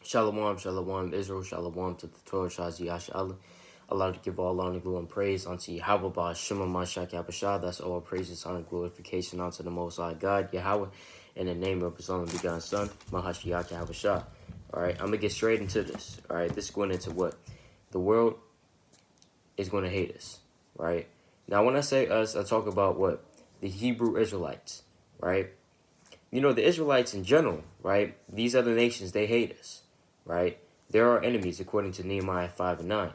Shalom, shalom, Israel, shalom to the Torah, Shazi, Allah. Allah to give all honor, glory, and praise unto Yahweh, Ba, Shema, Mashak, Yabashah. That's all praises, honor, glorification unto the Most High God, Yahweh, in the name of His only begotten Son, Mahashiach, Yahweh. All right, I'm going to get straight into this. All right, this is going into what? The world is going to hate us, right? Now, when I say us, I talk about what? The Hebrew Israelites, right? You know, the Israelites in general, right? These other nations, they hate us, right? They're our enemies, according to Nehemiah 5 and 9,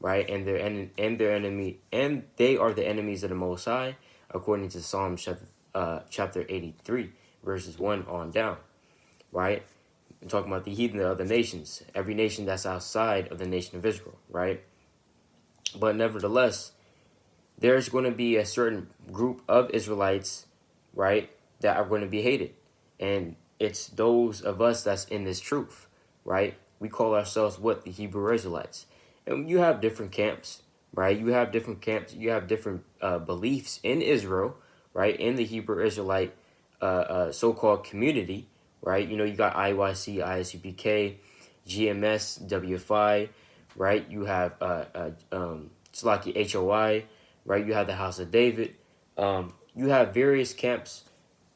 right? And they are the enemies of the Most High, according to Psalm chapter 83, verses 1 on down, right? I'm talking about the heathen of other nations, every nation that's outside of the nation of Israel, right? But nevertheless, there's going to be a certain group of Israelites, right, that are going to be hated. And it's those of us that's in this truth, right? We call ourselves what? The Hebrew Israelites. And you have different camps, right? You have different camps. You have different beliefs in Israel, right? In the Hebrew Israelite so-called community, right? You know, you got IYC, ISUPK, GMS, WFI, right? You have Slaki HOI, right? You have the House of David. You have various camps,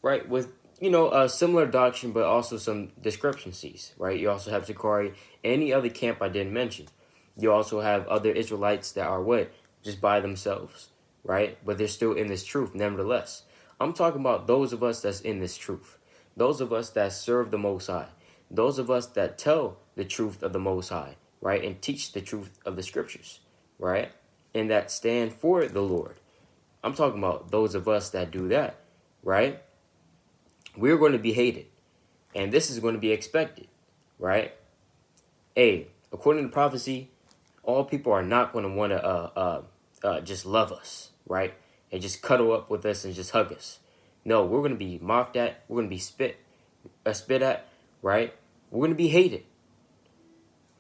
right, with, you know, a similar doctrine, but also some discrepancies, right? You also have Zechariah, any other camp I didn't mention. You also have other Israelites that are what? Just by themselves, right? But they're still in this truth, nevertheless. I'm talking about those of us that's in this truth. Those of us that serve the Most High. Those of us that tell the truth of the Most High, right? And teach the truth of the Scriptures, right? And that stand for the Lord. I'm talking about those of us that do that, right? We're going to be hated. And this is going to be expected, right? According to prophecy, all people are not going to want to just love us, right? And just cuddle up with us and just hug us. No, we're going to be mocked at. We're going to be spit at, right? We're going to be hated.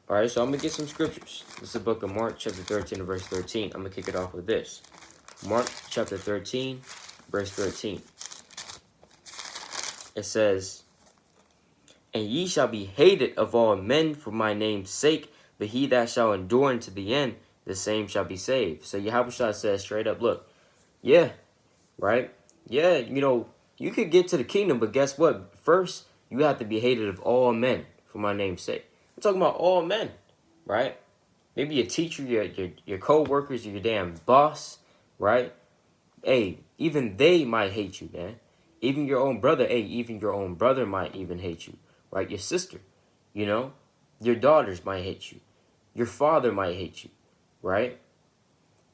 All right, so I'm going to get some scriptures. This is the book of Mark, chapter 13, verse 13. I'm going to kick it off with this. Mark, chapter 13, verse 13. It says, "And ye shall be hated of all men for my name's sake, but he that shall endure unto the end, the same shall be saved." So Yahweh says straight up, look, yeah, right? Yeah, you know, you could get to the kingdom, but guess what? First, you have to be hated of all men for my name's sake. I'm talking about all men, right? Maybe your teacher, your co-workers, your damn boss, right? Hey, even they might hate you, man. Even your own brother, even your own brother might even hate you, right? Your sister, you know? Your daughters might hate you. Your father might hate you, right?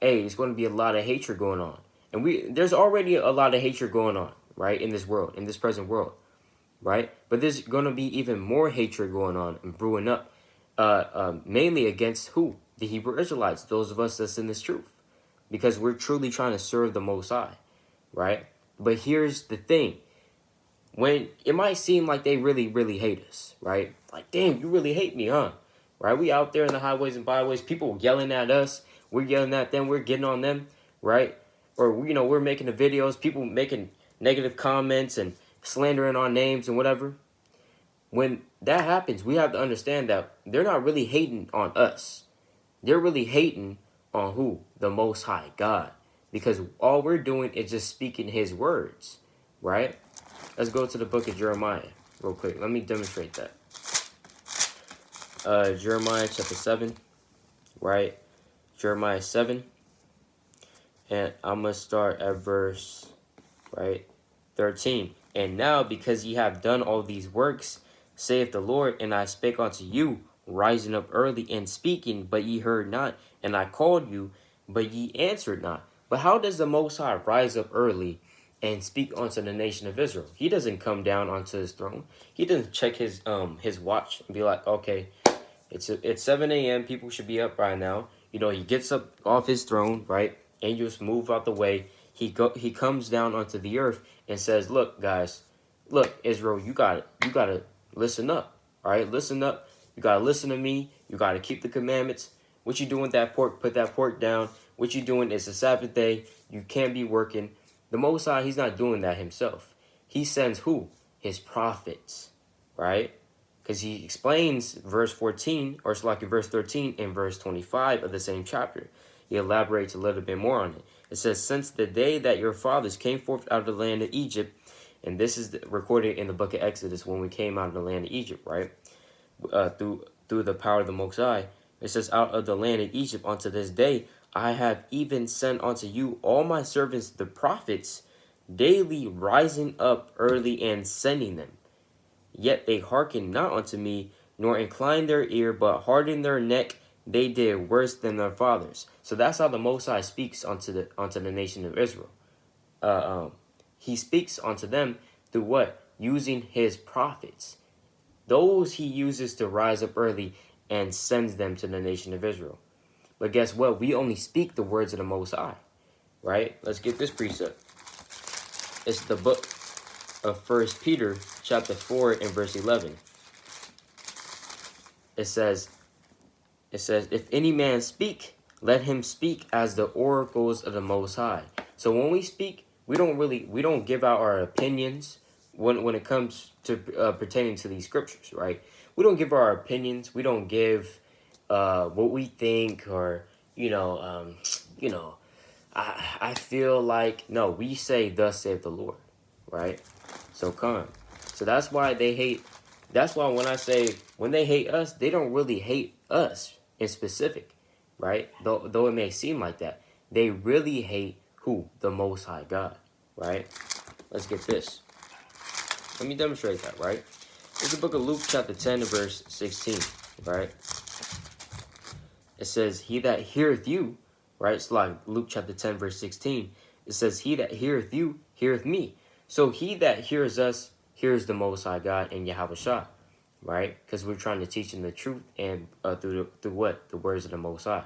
It's going to be a lot of hatred going on. And there's already a lot of hatred going on, right, in this world, in this present world, right? But there's going to be even more hatred going on and brewing up, mainly against who? The Hebrew Israelites, those of us that's in this truth. Because we're truly trying to serve the Most High, right? But here's the thing. When it might seem like they really, really hate us, right? Like, damn, you really hate me, huh? Right? We out there in the highways and byways, people yelling at us. We're yelling at them. We're getting on them, right? Or, you know, we're making the videos, people making negative comments and slandering our names and whatever. When that happens, we have to understand that they're not really hating on us. They're really hating on who? The Most High God. Because all we're doing is just speaking His words, right? Let's go to the book of Jeremiah real quick. Let me demonstrate that. Jeremiah chapter 7, right? Jeremiah 7. And I'm going to start at verse, right, 13. "And now, because ye have done all these works, saith the Lord, and I spake unto you, rising up early and speaking, but ye heard not, and I called you, but ye answered not." But how does the Most High rise up early and speak unto the nation of Israel? He doesn't come down onto his throne. He doesn't check his watch and be like, okay, it's 7 a.m. People should be up by now. You know, he gets up off his throne, right? Angels move out the way. He comes down onto the earth and says, "Look, guys, look, Israel, you gotta listen up, all right? Listen up. You gotta listen to me. You gotta keep the commandments. What you doing with that pork? Put that pork down. What you doing? It's a Sabbath day. You can't be working." The Most High, He's not doing that Himself. He sends who? His prophets, right? Because he explains verse 14, or it's like in verse 13 and verse 25 of the same chapter. He elaborates a little bit more on it. It says, since the day that your fathers came forth out of the land of Egypt, and this is recorded in the book of Exodus when we came out of the land of Egypt, right? Through the power of the Most High. It says, out of the land of Egypt unto this day, I have even sent unto you all my servants the prophets, daily rising up early and sending them. Yet they hearkened not unto me, nor inclined their ear, but hardened their neck. They did worse than their fathers. So that's how the Most High speaks unto the nation of Israel. He speaks unto them through what? Using his prophets. Those he uses to rise up early and sends them to the nation of Israel. But guess what? We only speak the words of the Most High, right? Let's get this precept. It's the book of 1 Peter chapter 4 and verse 11. It says, if any man speak, let him speak as the oracles of the Most High. So when we speak, we don't give out our opinions when it comes to pertaining to these scriptures, right? We don't give our opinions. We don't give what we think, or I feel like. No, we say thus saith the Lord, right? So come. So that's why they hate. That's why when they hate us, they don't really hate us in specific, right? Though it may seem like that, they really hate who? The Most High God, right? Let's get this. Let me demonstrate that, right? It's the book of Luke chapter 10 verse 16, right? It says, he that heareth you, right? It's like Luke chapter 10 verse 16. It says, he that heareth you, heareth me. So he that hears us, hears the Most High God and Yahweh Shah, right? Because we're trying to teach him the truth, and through what? The words of the Most High,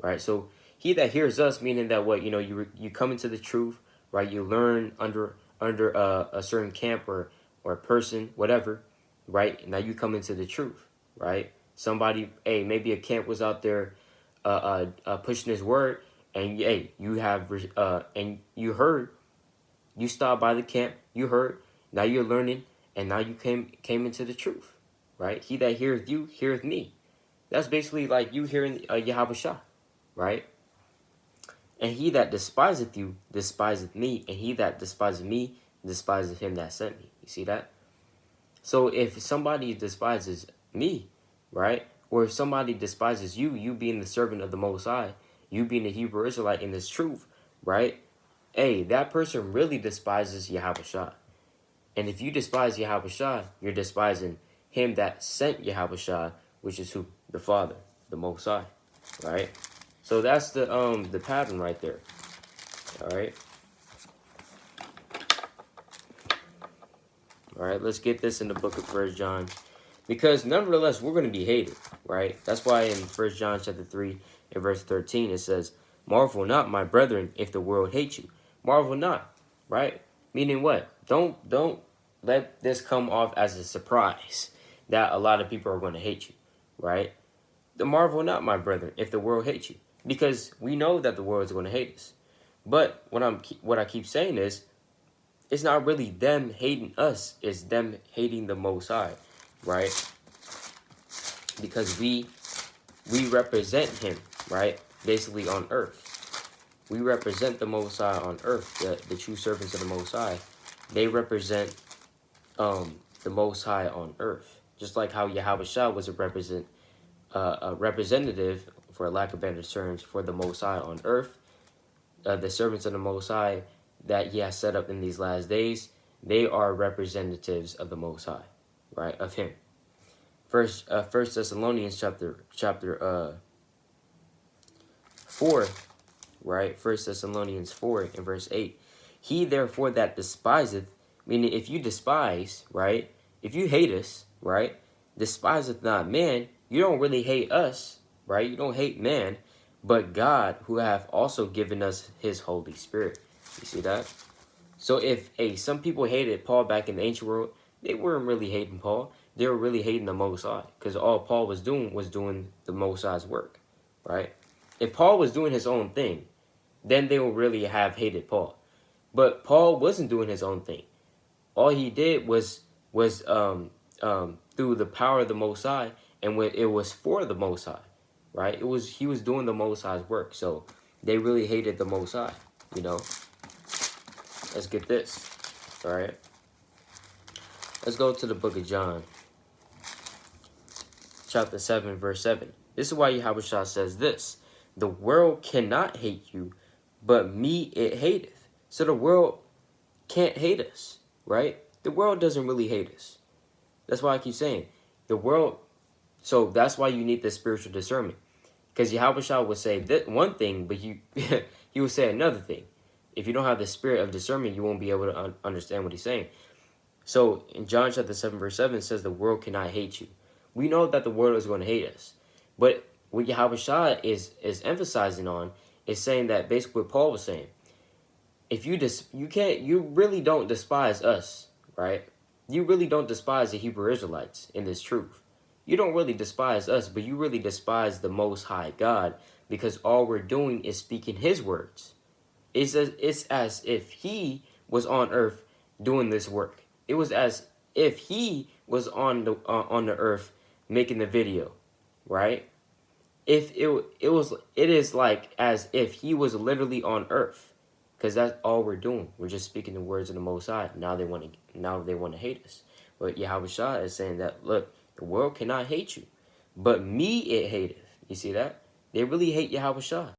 right? So he that hears us, meaning that what? You come into the truth, right? You learn under a certain camp or a person, whatever, right? Now you come into the truth, right? Somebody, maybe a camp was out there pushing his word, and you have and you heard, you stopped by the camp, you heard, now you're learning, and now you came into the truth, right? He that heareth you, heareth me. That's basically like you hearing Yahweh Shah, right? And he that despiseth you, despiseth me, and he that despiseth me, despiseth him that sent me. You see that? So if somebody despises me, right? Or if somebody despises you, you being the servant of the Most High, you being the Hebrew Israelite in this truth, right? That person really despises Yahweh Shah. And if you despise Yahweh Shah, you're despising him that sent Yahweh Shah, which is who? The Father, the Most High, right? So that's the pattern right there. All right. All right, let's get this in the book of 1 John. Because nevertheless, we're going to be hated, right? That's why in 1 John chapter 3 and verse 13, it says, marvel not, my brethren, if the world hates you. Marvel not, right? Meaning what? Don't let this come off as a surprise that a lot of people are going to hate you, right? The marvel not, my brethren, if the world hates you. Because we know that the world is going to hate us. But what I keep saying is, it's not really them hating us, it's them hating the Most High, right? Because we represent him, right? Basically on earth. We represent the Most High on earth, the true servants of the Most High. They represent the Most High on earth. Just like how Yahweh Shah was a representative, for lack of better terms, for the Most High on earth. The servants of the Most High that he has set up in these last days, they are representatives of the Most High, right? Of him. First Thessalonians chapter 4, right? 1 Thessalonians 4 and verse 8. He therefore that despiseth, meaning if you despise, right? If you hate us, right? Despiseth not man, you don't really hate us, right? You don't hate man, but God, who hath also given us his Holy Spirit. You see that? So if some people hated Paul back in the ancient world, they weren't really hating Paul. They were really hating the Most High, because all Paul was doing the Most High's work, right? If Paul was doing his own thing, then they would really have hated Paul. But Paul wasn't doing his own thing. All he did was through the power of the Most High, and when it was for the Most High, right? He was doing the Most High's work, so they really hated the Most High. You know. Let's get this. All right. Let's go to the book of John, chapter 7, verse 7. This is why Yahushua says this: the world cannot hate you, but me it hateth. So the world can't hate us, right? The world doesn't really hate us. That's why I keep saying the world. So that's why you need the spiritual discernment, because Yahushua would say that one thing, but he would say another thing. If you don't have the spirit of discernment, you won't be able to understand what he's saying. So in John chapter 7, verse 7, it says the world cannot hate you. We know that the world is going to hate us. But what Yahushua is emphasizing on is saying that basically what Paul was saying. If you really don't despise us, right? You really don't despise the Hebrew Israelites in this truth. You don't really despise us, but you really despise the Most High God, because all we're doing is speaking his words. It's as if he was on earth doing this work. It was as if he was on the earth making the video, right? It is like as if he was literally on earth, because that's all we're doing. We're just speaking the words of the Most High. Now they want to hate us. But Yahushua is saying that, look, the world cannot hate you, but me it hateth. You see that? They really hate Yahushua.